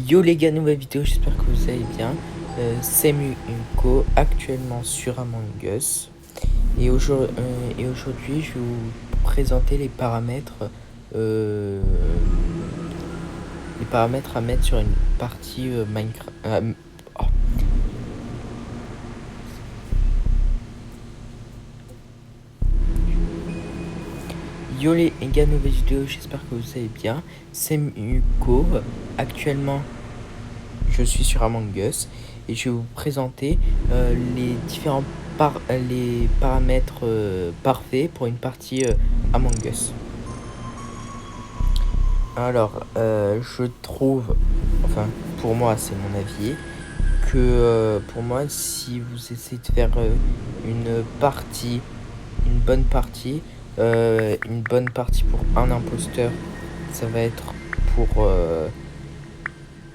Yo les gars, nouvelle vidéo, j'espère que vous allez bien. C'est Muko, actuellement sur Among Us. Et aujourd'hui, je vais vous présenter euh, les paramètres à mettre sur une partie Minecraft. Oh. Yo les gars, nouvelle vidéo, j'espère que vous allez bien. C'est Muko, actuellement je suis sur Among Us et je vais vous présenter les différents les paramètres parfaits pour une partie Among Us. Alors, je trouve, enfin, pour moi, c'est mon avis, que pour moi, si vous essayez de faire une bonne partie, une bonne partie pour un imposteur, ça va être pour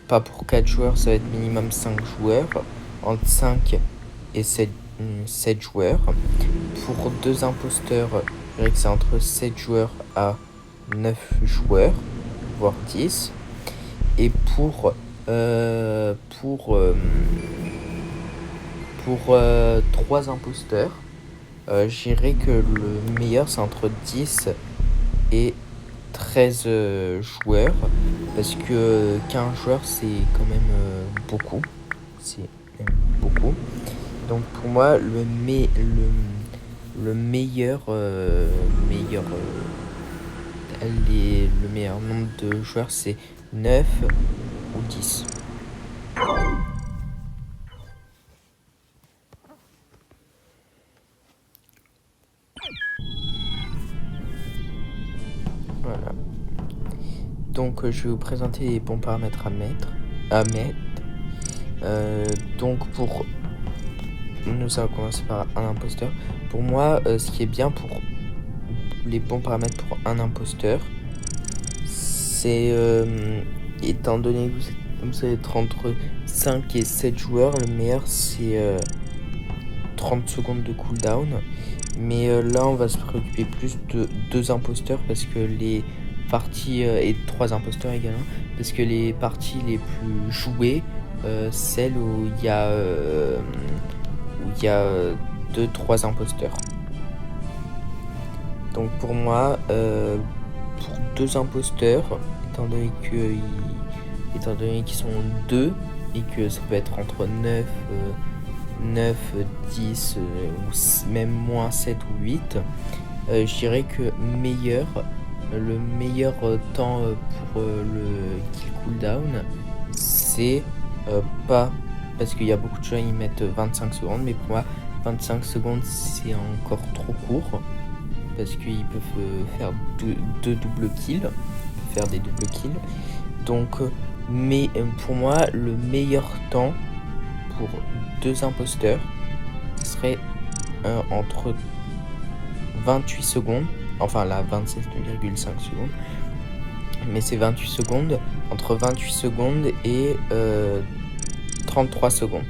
pas pour 4 joueurs, ça va être minimum 5 joueurs, entre 5 et 7 joueurs. Pour 2 imposteurs, je dirais que c'est entre 7 joueurs à 9 joueurs, voire 10. Et pour 3 imposteurs, je dirais que le meilleur c'est entre 10 et 13 joueurs, parce que 15 joueurs c'est quand même beaucoup, c'est même beaucoup. Donc pour moi le meilleur le meilleur nombre de joueurs c'est 9 ou 10. Voilà. Donc je vais vous présenter les bons paramètres à mettre. Donc pour nous allons commencer par un imposteur. Pour moi, ce qui est bien pour les bons paramètres pour un imposteur, c'est étant donné que vous allez être entre 5 et 7 joueurs, le meilleur c'est 30 secondes de cooldown. Mais là on va se préoccuper plus de 2 imposteurs parce que les parties et 3 imposteurs également, parce que les parties les plus jouées, celles où il y a 2-3 imposteurs. Donc pour moi, pour 2 imposteurs, étant donné qu'ils sont 2 et que ça peut être entre 9, 10 ou même moins 7 ou 8, je dirais que le meilleur temps pour le kill cooldown, c'est pas, parce qu'il y a beaucoup de gens qui mettent 25 secondes, mais pour moi 25 secondes c'est encore trop court, parce qu'ils peuvent faire deux doubles kills, faire des doubles kills. Donc mais pour moi le meilleur temps pour 2 imposteurs serait entre 28 secondes, enfin là 27,5 secondes, mais c'est 28 secondes, entre 28 secondes et 33 secondes.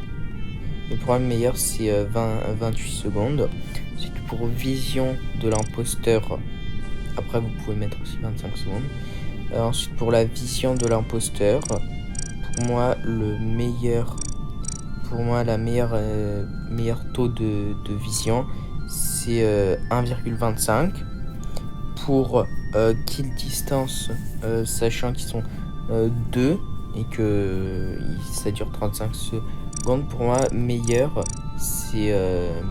Et pour moi le meilleur c'est 28 secondes. Ensuite pour vision de l'imposteur, après vous pouvez mettre aussi 25 secondes. Ensuite pour la vision de l'imposteur, pour moi la meilleure taux de vision c'est 1,25. Pour kill distance, sachant qu'ils sont 2 et que ça dure 35 secondes, pour moi meilleur c'est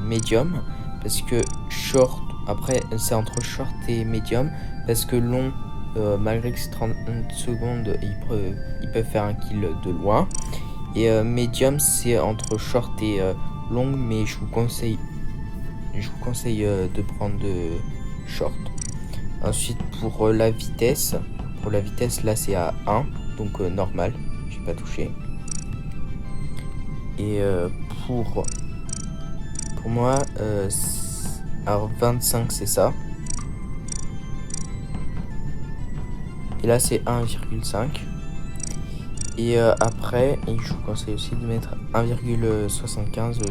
medium, parce que short, après c'est entre short et medium, parce que long, malgré que c'est 30 secondes, ils peuvent faire un kill de loin. Et medium c'est entre short et long, mais je vous conseille de prendre de short. Ensuite pour la vitesse, là c'est à 1, donc normal, j'ai pas touché. Et pour moi, alors 25 c'est ça. Et là c'est 1,5. Et après, je vous conseille aussi de mettre 1,75,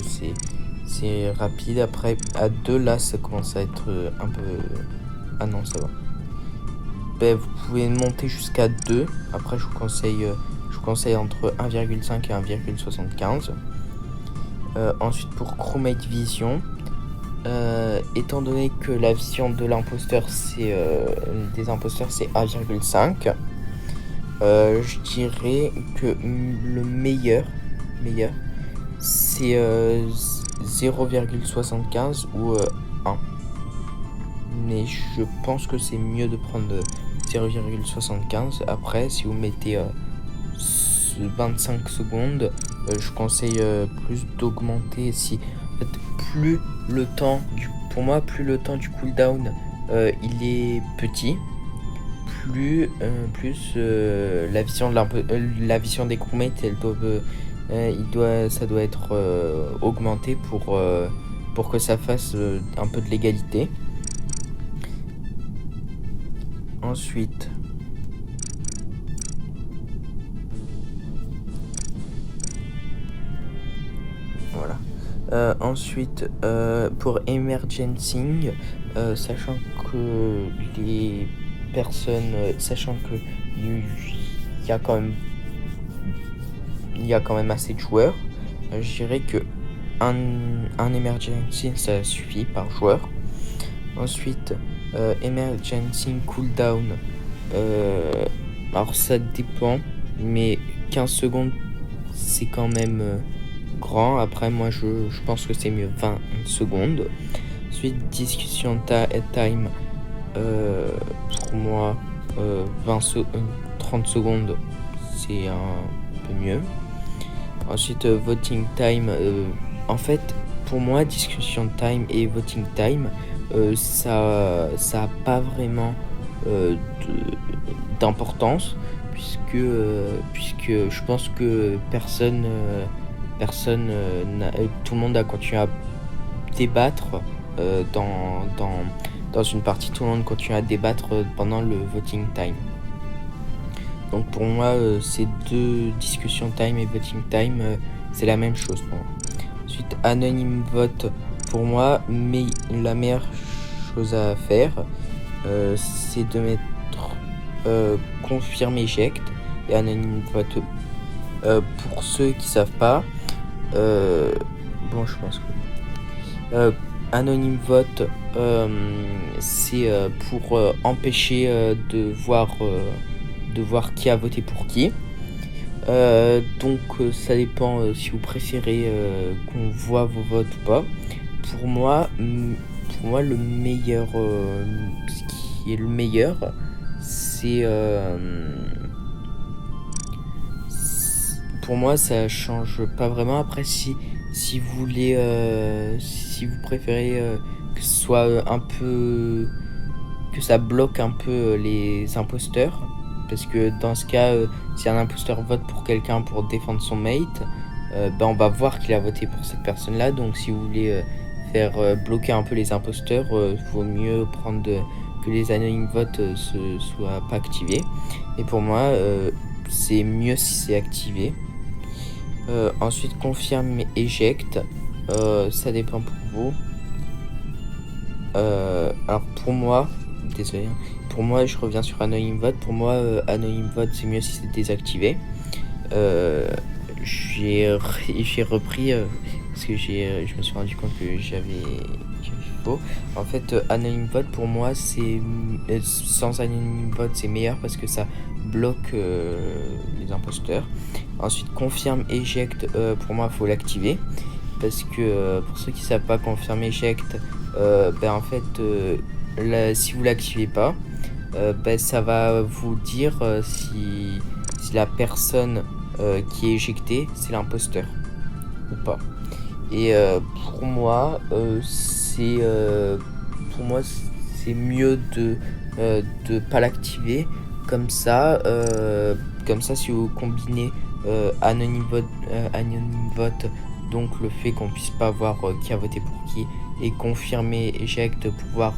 c'est rapide. Après à 2 là ça commence à être un peu... Ah non, ça va. Ben, vous pouvez monter jusqu'à 2. Après je vous conseille conseille entre 1,5 et 1,75. Ensuite, pour Chromate Vision, étant donné que la vision de l'imposteur, des imposteurs, c'est 1,5, je dirais que le meilleur, c'est 0,75 ou 1. Mais je pense que c'est mieux de prendre 0,75. Après, si vous mettez 25 secondes, je conseille plus d'augmenter. En fait, plus le temps du cooldown il est petit, plus la vision des crewmates, ça doit être augmenté pour que ça fasse un peu de l'égalité. Ensuite, voilà. Ensuite, pour emergencing, sachant que les personnes, sachant que il y a quand même assez de joueurs, je dirais que un emergency ça suffit par joueur. Ensuite, emergency cooldown, alors ça dépend, mais 15 secondes c'est quand même grand. Après, moi je pense que c'est mieux 20 secondes. Ensuite, discussion time, pour moi 30 secondes c'est un peu mieux. Ensuite, voting time, en fait pour moi discussion time et voting time, ça a pas vraiment d'importance, puisque je pense que tout le monde a continué à débattre dans une partie. Tout le monde continue à débattre pendant le voting time. Donc pour moi, ces deux discussion time et voting time, c'est la même chose pour moi. Ensuite, anonyme vote, pour moi, mais la meilleure chose à faire, c'est de mettre confirme éjecte et anonyme vote. Pour ceux qui savent pas, je pense que anonyme vote, c'est pour empêcher de voir qui a voté pour qui. Donc ça dépend si vous préférez qu'on voit vos votes ou pas. Pour moi, le meilleur, ce qui est le meilleur, c'est pour moi ça change pas vraiment. Après, si vous voulez, si vous préférez que ce soit un peu, que ça bloque un peu les imposteurs, parce que dans ce cas, si un imposteur vote pour quelqu'un pour défendre son mate, on va voir qu'il a voté pour cette personne là. Donc si vous voulez faire bloquer un peu les imposteurs, vaut mieux prendre que les anonymes votes soient pas activés. Et pour moi, c'est mieux si c'est activé. Ensuite, confirme et éjecte, ça dépend pour vous. Alors pour moi, désolé, pour moi je reviens sur anonyme vote. Pour moi, anonyme vote c'est mieux si c'est désactivé. J'ai repris parce que je me suis rendu compte que j'avais faux. En fait, anonyme vote pour moi c'est sans anonyme vote c'est meilleur parce que ça bloque les imposteurs. Ensuite, confirme éjecte, pour moi faut l'activer parce que pour ceux qui savent pas, confirme éjecte, en fait si vous l'activez pas, ça va vous dire si la personne qui est éjectée c'est l'imposteur ou pas. Et pour moi c'est mieux de pas l'activer. Comme ça si vous combinez anonyme vote, donc le fait qu'on puisse pas voir qui a voté pour qui, et confirmer éjecte pour voir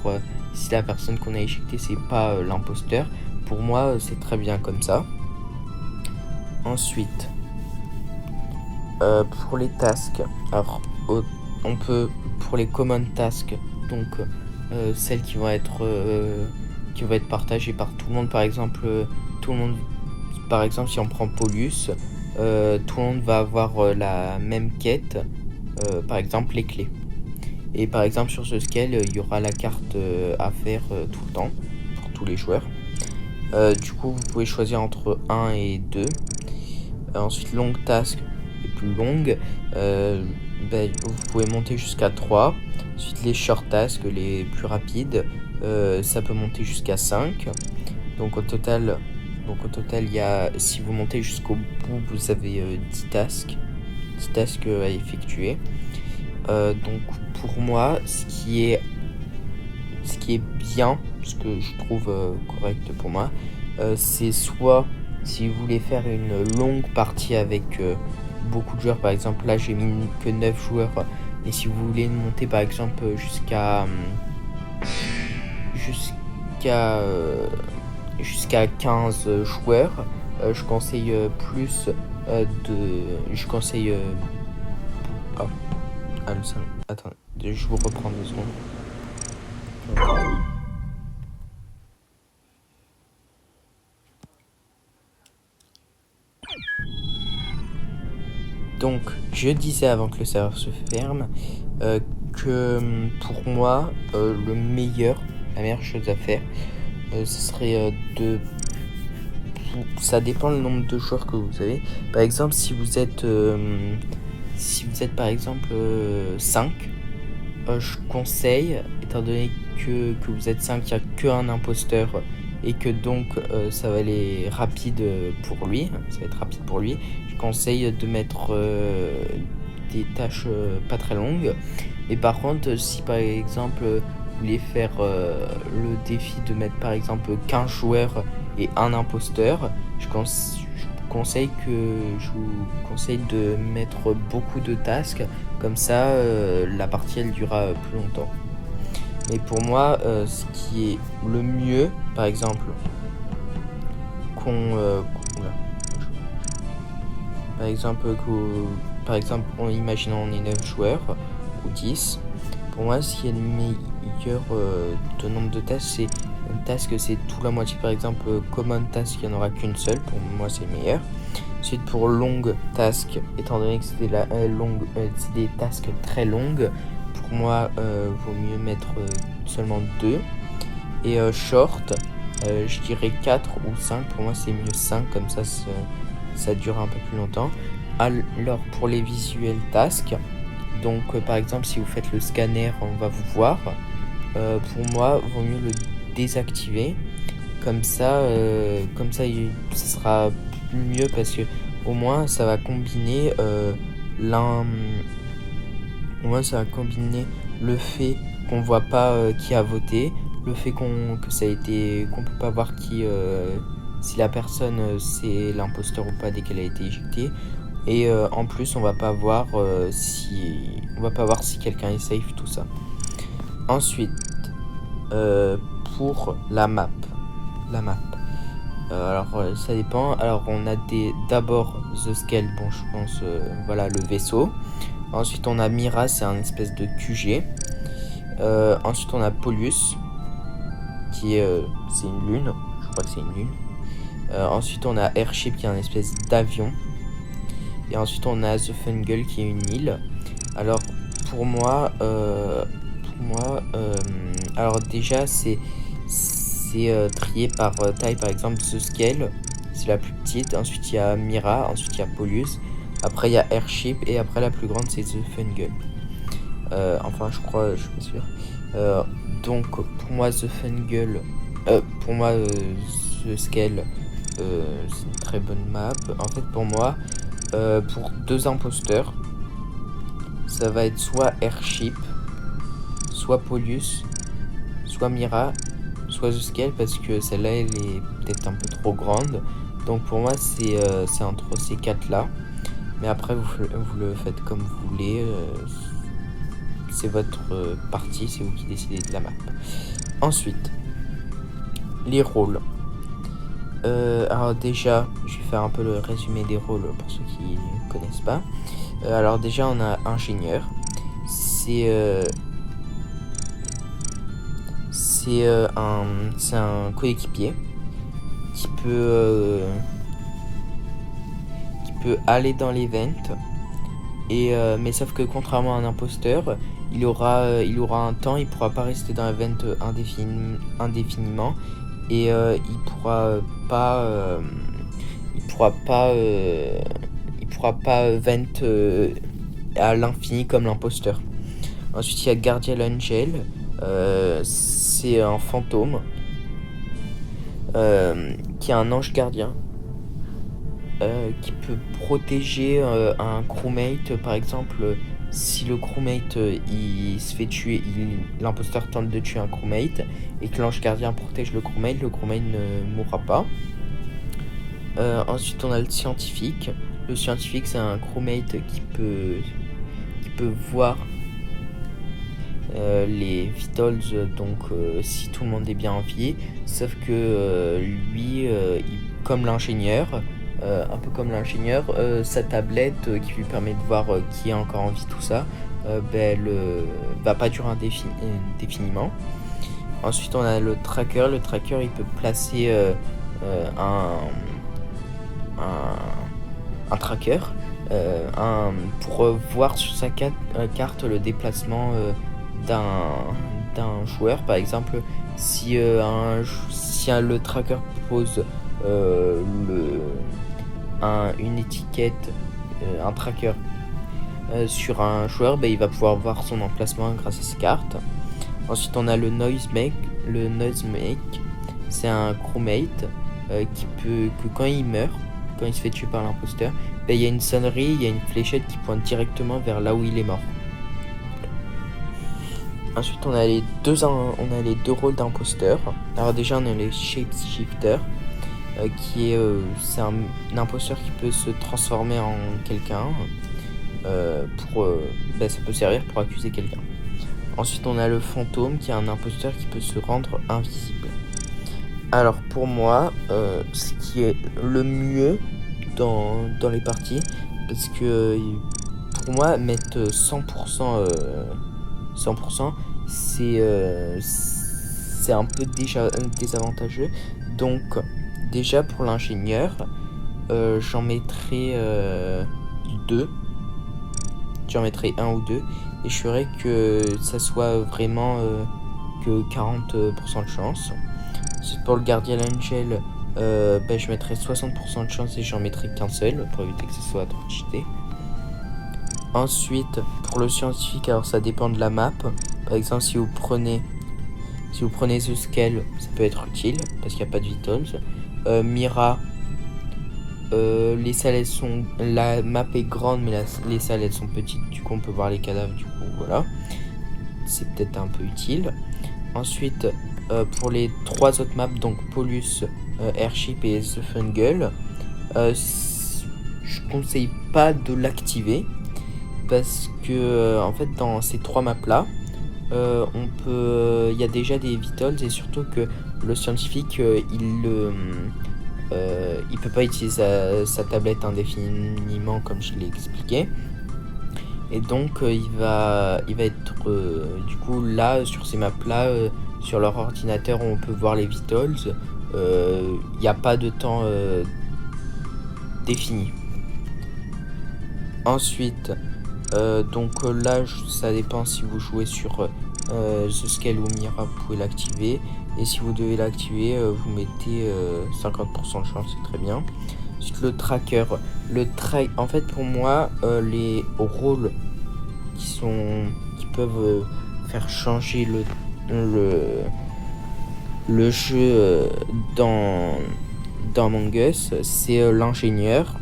si la personne qu'on a éjectée c'est pas l'imposteur, pour moi c'est très bien comme ça. Ensuite, pour les tasks, alors on peut, pour les common tasks, donc celles qui vont être partagées par tout le monde, par exemple tout le monde par exemple, si on prend Paulus, tout le monde va avoir la même quête, par exemple les clés. Et par exemple, sur ce scale, il y aura la carte à faire tout le temps, pour tous les joueurs. Du coup, vous pouvez choisir entre 1 et 2. Ensuite, longue task les plus longues, vous pouvez monter jusqu'à 3. Ensuite, les short tasks les plus rapides, ça peut monter jusqu'à 5. Donc au total, il y a, si vous montez jusqu'au bout, vous avez 10 tasks. 10 tasks à effectuer. Donc pour moi, ce qui est bien, ce que je trouve correct pour moi, c'est soit si vous voulez faire une longue partie avec beaucoup de joueurs, par exemple là j'ai mis que 9 joueurs, mais si vous voulez monter par exemple jusqu'à 15 joueurs, je conseille attends, je vous reprends 2 secondes. Donc, je disais avant que le serveur se ferme que pour moi, la meilleure chose à faire, ce serait ça dépend le nombre de joueurs que vous avez. Par exemple, si vous êtes par exemple 5, je conseille, étant donné que vous êtes 5, il n'y a qu'un imposteur et que donc ça va aller rapide pour lui, je conseille de mettre des tâches pas très longues. Mais par contre, si par exemple vous voulez faire le défi de mettre par exemple 15 joueurs et un imposteur, je vous conseille de mettre beaucoup de tasks, comme ça la partie elle durera plus longtemps. Mais pour moi, ce qui est le mieux, par exemple, imaginons on est 9 joueurs ou 10. Pour moi, ce qui est le meilleur de nombre de tasks, c'est une task, c'est tout la moitié. Par exemple, common task, il n'y en aura qu'une seule. Pour moi, c'est le meilleur. Ensuite, pour longue task, étant donné que c'est des tasks très longues, pour moi, vaut mieux mettre seulement 2. Et short, je dirais 4 ou 5. Pour moi, c'est mieux 5, comme ça dure un peu plus longtemps. Alors, pour les visuels tasks, donc par exemple, si vous faites le scanner, on va vous voir. Pour moi, vaut mieux le désactiver. Comme ça, ça sera mieux parce que au moins, ça va combiner le fait qu'on voit pas qui a voté, le fait qu'on peut pas voir si la personne c'est l'imposteur ou pas dès qu'elle a été éjectée. Et en plus, on va pas voir si quelqu'un est safe, tout ça. Ensuite, pour la map. Alors ça dépend. Alors on a d'abord The Scale, bon je pense voilà le vaisseau. Ensuite on a Mira, c'est un espèce de QG. Ensuite on a Paulus, qui c'est une lune, je crois que c'est une lune. Ensuite on a Airship, qui est un espèce d'avion. Et ensuite on a The Fungal, qui est une île. Alors pour moi alors déjà c'est trié par taille. Par exemple The Scale, c'est la plus petite. Ensuite il y a Mira, ensuite il y a Paulus, après il y a Airship, et après la plus grande c'est The Fungal. Enfin je crois, je suis pas sûr. Donc pour moi The Fungal, The Scale, c'est une très bonne map. En fait pour moi, pour 2 imposteurs, ça va être soit Airship, soit Paulus, soit Mira, soit The Scale, parce que celle-là elle est peut-être un peu trop grande. Donc pour moi c'est entre ces 4 là. Mais après vous le faites comme vous voulez, c'est votre partie, c'est vous qui décidez de la map. Ensuite, les rôles. Alors déjà, je vais faire un peu le résumé des rôles pour ceux qui ne connaissent pas. Alors déjà, on a ingénieur. C'est un coéquipier qui peut peux aller dans l'event. Et mais sauf que contrairement à un imposteur, il aura un temps, il pourra pas rester dans l'event indéfiniment. Et il pourra pas vent à l'infini comme l'imposteur. Ensuite il y a Guardian Angel, c'est un fantôme qui est un ange gardien qui peut protéger un crewmate. Par exemple, si le crewmate il se fait tuer, l'imposteur tente de tuer un crewmate et que l'ange gardien protège le crewmate ne mourra pas. Ensuite on a le scientifique. Le scientifique c'est un crewmate qui peut voir les vitals, donc si tout le monde est bien en vie, sauf que lui, comme l'ingénieur, un peu comme l'ingénieur, sa tablette qui lui permet de voir qui est encore en vie, tout ça, elle va pas durer indéfiniment. Ensuite on a le tracker. Le tracker il peut placer un tracker pour voir sur sa carte le déplacement d'un joueur. Par exemple, si le tracker pose une étiquette, un tracker sur un joueur, il va pouvoir voir son emplacement grâce à ses cartes. Ensuite on a le Noisemake. Le Noisemake c'est un crewmate que quand il meurt, quand il se fait tuer par l'imposteur, il y a une sonnerie, il y a une fléchette qui pointe directement vers là où il est mort. Ensuite on a les deux rôles d'imposteur. Alors déjà on a les shapeshifter, c'est un imposteur qui peut se transformer en quelqu'un ça peut servir pour accuser quelqu'un. Ensuite on a le fantôme qui est un imposteur qui peut se rendre invisible. Alors pour moi, ce qui est le mieux dans les parties, parce que pour moi mettre 100%, c'est un peu déjà désavantageux. Donc déjà pour l'ingénieur, j'en mettrai 2. J'en mettrai 1 ou 2 et je ferai que ça soit vraiment que 40% de chance. Ensuite pour le Guardian Angel, je mettrai 60% de chance et j'en mettrai qu'un seul pour éviter que ce soit trop cheaté. Ensuite pour le scientifique, alors ça dépend de la map. Par exemple si vous prenez The Scale, ça peut être utile parce qu'il n'y a pas de vitals. Mira, les salles la map est grande mais les salles elles sont petites, du coup on peut voir les cadavres, du coup voilà, c'est peut-être un peu utile. Ensuite pour les 3 autres maps, donc Polus, Airship et The Fungal, je conseille pas de l'activer parce que en fait dans ces 3 maps là il y a déjà des vitals et surtout que le scientifique il peut pas utiliser sa tablette indéfiniment comme je l'ai expliqué, et donc il va être du coup là sur ces maps là, sur leur ordinateur on peut voir les vitals, il n'y a pas de temps défini. Ensuite donc là ça dépend si vous jouez sur The Scale ou Mira, vous pouvez l'activer. Et si vous devez l'activer, vous mettez 50% de chance, c'est très bien. Ensuite le tracker. En fait pour moi, les rôles qui peuvent faire changer le jeu dans Among Us, c'est l'ingénieur,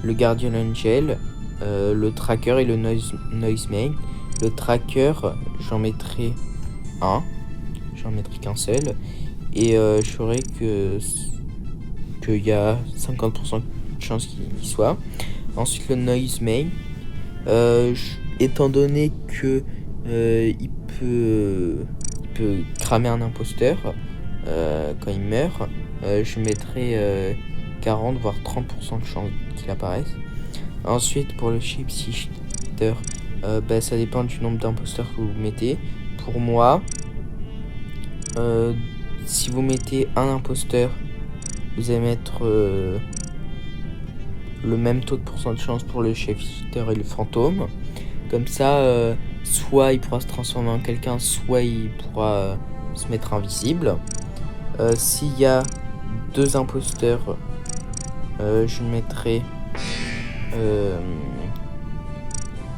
le Guardian Angel, le tracker et le Noisemake. Le tracker, j'en mettrai un. J'en mettrai qu'un seul et je ferai qu'il y a 50% de chance qu'il y soit. Ensuite le Noisemake, étant donné que il peut cramer un imposteur quand il meurt, je mettrai 40 voire 30% de chance qu'il apparaisse. Ensuite pour le shapeshifter, ça dépend du nombre d'imposteurs que vous mettez. Pour moi, si vous mettez un imposteur, vous allez mettre le même taux de pourcent de chance pour le shapeshifter et le fantôme. Comme ça, soit il pourra se transformer en quelqu'un, soit il pourra se mettre invisible. S'il y a 2 imposteurs, je mettrai...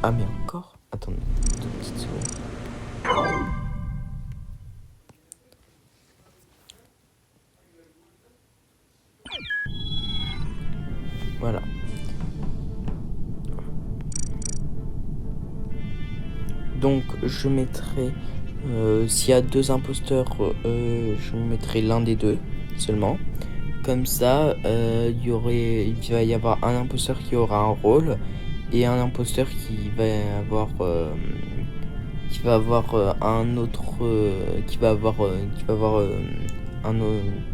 Ah mais encore? Attendez, 2 petites secondes. Voilà. Donc je mettrai, s'il y a 2 imposteurs, je mettrai l'un des 2 seulement. Comme ça, il va y avoir un imposteur qui aura un rôle et un imposteur qui va avoir un autre qui va avoir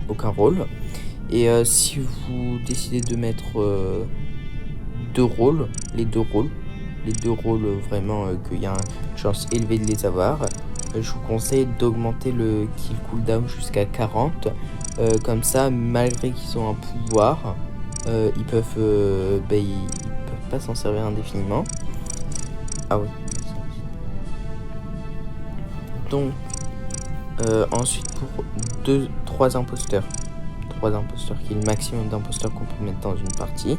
aucun rôle. Et si vous décidez de mettre 2 rôles, les deux rôles vraiment qu'il y a une chance élevée de les avoir, je vous conseille d'augmenter le kill cooldown jusqu'à 40. Comme ça, malgré qu'ils ont un pouvoir, ils peuvent pas s'en servir indéfiniment. Ah oui. Donc, ensuite pour 3 imposteurs. 3 imposteurs qui est le maximum d'imposteurs qu'on peut mettre dans une partie.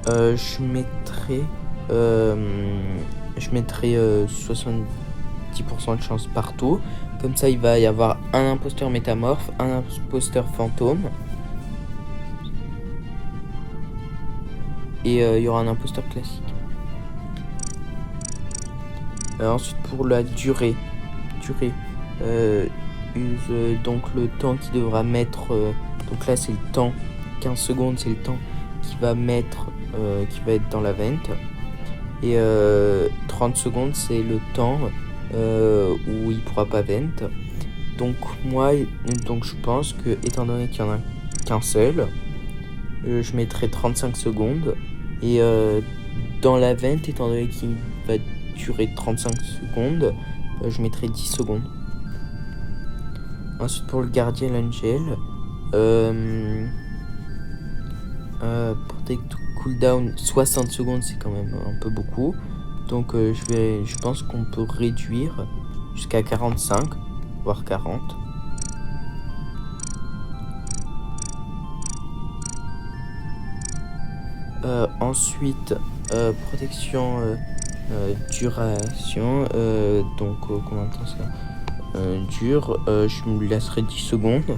Je mettrai 70% de chance partout. Comme ça, il va y avoir un imposteur métamorphe, un imposteur fantôme. Et il y aura un imposteur classique. Ensuite, pour la durée, donc le temps qu'il devra mettre. Donc là, c'est le temps. 15 secondes, c'est le temps qu'il va mettre, qui va être dans la vente. Et 30 secondes, c'est le temps où il pourra pas vente. Donc je pense que, étant donné qu'il y en a qu'un seul, je mettrai 35 secondes. Et dans la vente, étant donné qu'il va durer 35 secondes, je mettrai 10 secondes. Ensuite, pour le Guardian Angel, Protect cooldown 60 secondes, c'est quand même un peu beaucoup. Donc je pense qu'on peut réduire jusqu'à 45, voire 40. Ensuite, protection duration, donc combien de temps ça dure, je me laisserai 10 secondes.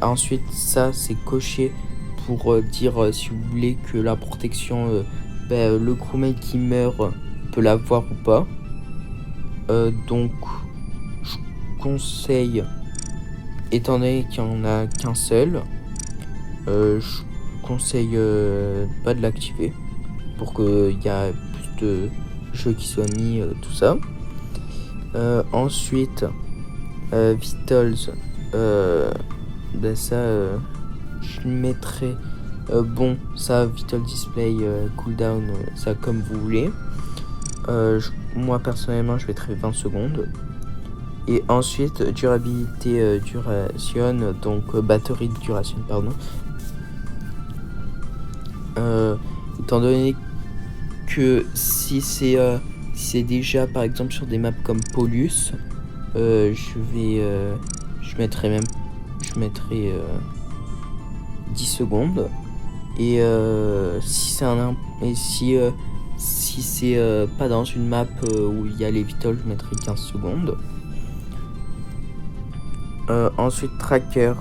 Ensuite ça c'est coché pour dire si vous voulez que la protection, le crewmate qui meurt peut l'avoir ou pas. Donc je conseille, étant donné qu'il n'y en a qu'un seul, je conseille pas de l'activer pour qu'il y a plus de jeux qui soient mis, tout ça. Ensuite, Vitals, ça je mettrai ça Vital Display cooldown, ça comme vous voulez. Moi personnellement je mettrai 20 secondes. Et ensuite durabilité duration, donc batterie de duration pardon. Étant donné que si c'est déjà par exemple sur des maps comme Polus, je mettrai 10 secondes. Et si c'est pas dans une map où il y a les vitals, je mettrai 15 secondes. Ensuite tracker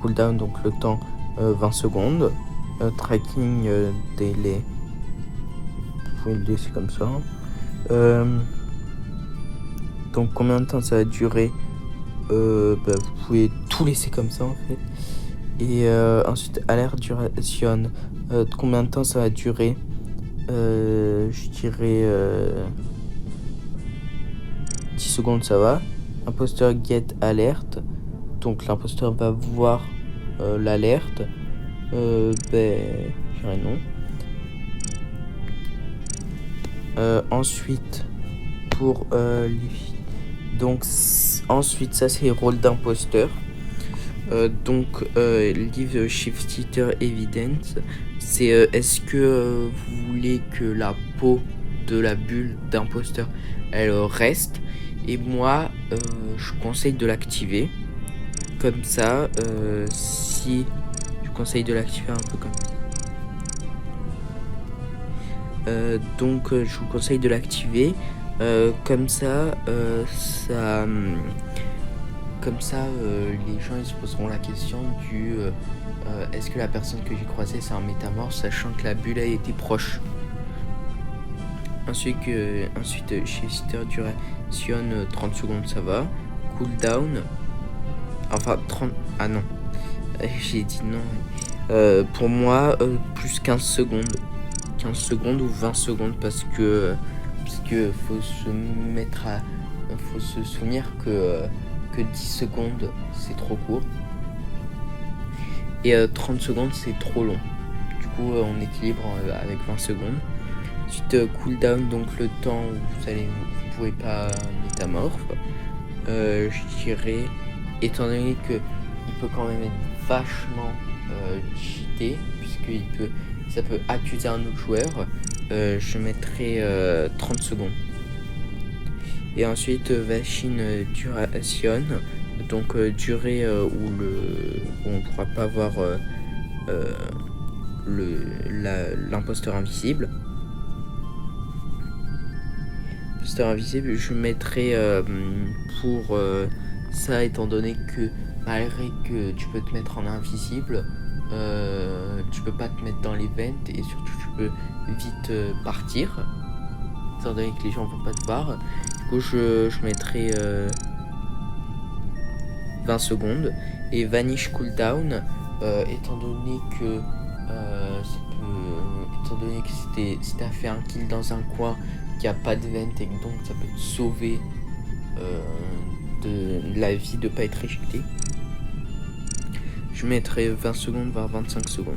cooldown, donc le temps 20 secondes. Tracking délai, vous pouvez le laisser comme ça. Donc combien de temps ça va durer, vous pouvez tout laisser comme ça en fait. Et ensuite alerte duration, combien de temps ça va durer, je dirais 10 secondes, ça va. Imposteur get alerte, donc l'imposteur va voir l'alerte. Je dirais non. Ensuite pour ensuite ça c'est rôle d'imposteur. Leave Shift Eater Evidence, c'est est-ce que vous voulez que la peau de la bulle d'imposteur elle reste, et moi je conseille de l'activer comme ça. Si je conseille de l'activer un peu comme ça. Je vous conseille de l'activer comme ça. Comme ça, les gens ils se poseront la question du est-ce que la personne que j'ai croisée c'est un métamorphe, sachant que la bulle a été proche. Ensuite Shifter duration 30 secondes, ça va. Cooldown, enfin 30, ah non, j'ai dit non. Pour moi, plus 15 secondes. 15 secondes ou 20 secondes, parce que faut se souvenir que 10 secondes c'est trop court, et 30 secondes c'est trop long. Du coup on équilibre avec 20 secondes. Ensuite cooldown, donc le temps où vous pouvez pas métamorphe. Je dirais, étant donné que il peut quand même être vachement cheaté, puisque ça peut accuser un autre joueur, je mettrai 30 secondes. Et ensuite Machine Duration, donc durée où on ne pourra pas voir l'imposteur invisible. Imposteur invisible, je mettrai pour ça, étant donné que malgré que tu peux te mettre en invisible, tu peux pas te mettre dans l'event, et surtout tu peux vite partir, étant donné que les gens vont pas te voir. Du coup je mettrai 20 secondes. Et Vanish Cooldown, étant donné que si t'as fait un kill dans un coin qui a pas d'event, et donc ça peut te sauver de la vie de pas être éjecté, je mettrai 20 secondes voire 25 secondes.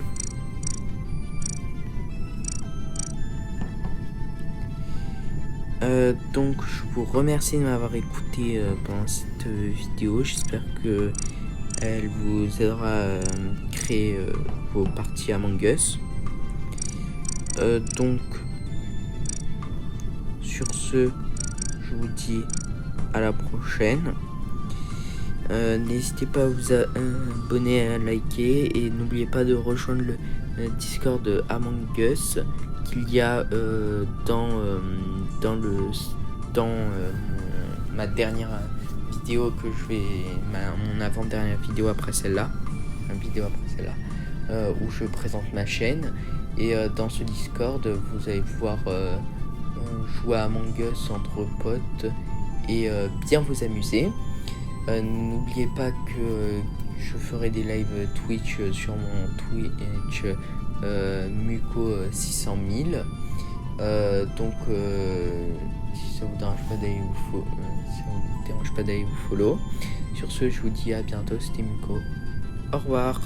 Donc je vous remercie de m'avoir écouté pendant cette vidéo. J'espère que elle vous aidera à créer vos parties Among Us. Donc sur ce, je vous dis à la prochaine. N'hésitez pas à vous abonner, à liker, et n'oubliez pas de rejoindre le Discord de Among Us qu'il y a dans ma dernière vidéo que je vais, mon avant-dernière vidéo après celle-là, où je présente ma chaîne. Et dans ce Discord, vous allez pouvoir jouer à Among Us entre potes et bien vous amuser. N'oubliez pas que je ferai des lives Twitch sur mon Twitch Muko 600 000. Donc si ça vous dérange pas d'aller vous follow. Sur ce, je vous dis à bientôt. C'était Muko. Au revoir.